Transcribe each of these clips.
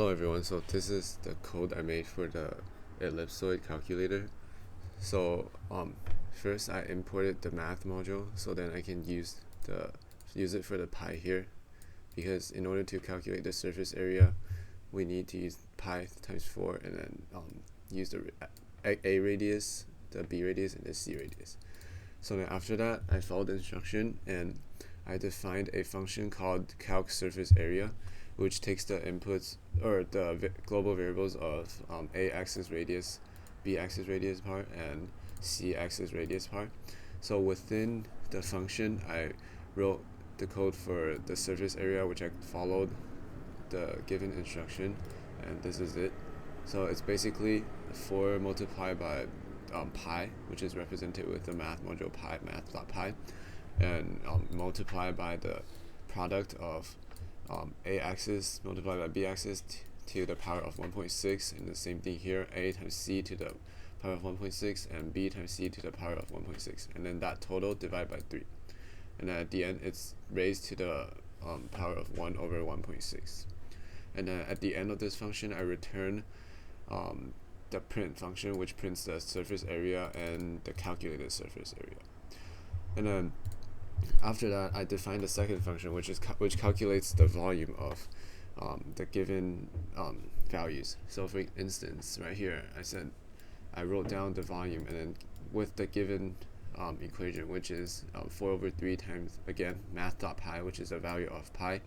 Hello everyone, so this is the code I made for the ellipsoid calculator. So first I imported the math module so then I can use it for the pi here, because in order to calculate the surface area we need to use pi times 4 and then use the a radius, the b radius, and the c radius. So then after that I followed the instruction and I defined a function called calc surface area, which takes the inputs or the global variables of a-axis radius, b-axis radius part, and c-axis radius part. So within the function, I wrote the code for the surface area, which I followed the given instruction, and this is it. So it's basically 4 multiplied by pi, which is represented with the math module pi, math.pi, and multiplied by the product of a-axis multiplied by b-axis to the power of 1.6, and the same thing here, a times c to the power of 1.6 and b times c to the power of 1.6, and then that total divided by 3, and then at the end it's raised to the power of 1 over 1.6. And then at the end of this function I return the print function, which prints the surface area and the calculated surface area. And then after that, I define the second function, which calculates the volume of the given values. So for instance, right here, I wrote down the volume, and then with the given equation, which is 4 over 3 times, again, math.pi, which is the value of pi,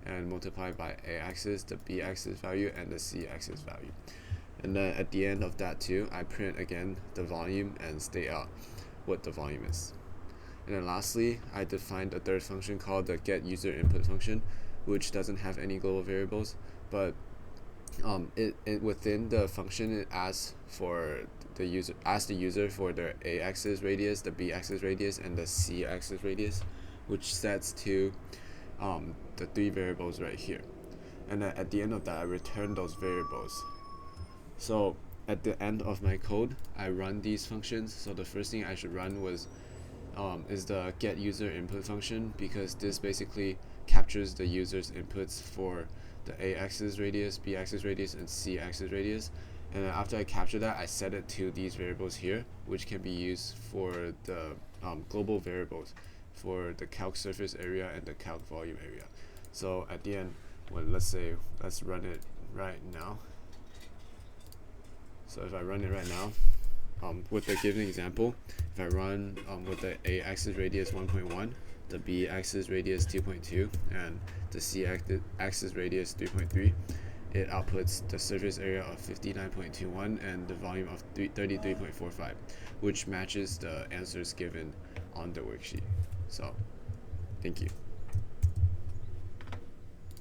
and multiplied by a-axis, the b-axis value, and the c-axis value. And then at the end of that too, I print again the volume and state out what the volume is. And then lastly, I defined a third function called the get user input function, which doesn't have any global variables, but within the function it asks the user for the a-axis radius, the b-axis radius, and the c-axis radius, which sets to the 3 variables right here. And then at the end of that, I return those variables. So at the end of my code, I run these functions. So the first thing I should run is the get user input function, because this basically captures the user's inputs for the a-axis radius, b-axis radius, and c-axis radius. And then after I capture that, I set it to these variables here, which can be used for the global variables for the calc surface area and the calc volume area. So at the end, let's run it right now. So if I run it right now, with the given example, if I run with the a-axis radius 1.1, the b-axis radius 2.2, and the c-axis radius 3.3, it outputs the surface area of 59.21 and the volume of 33.45, which matches the answers given on the worksheet. So, thank you.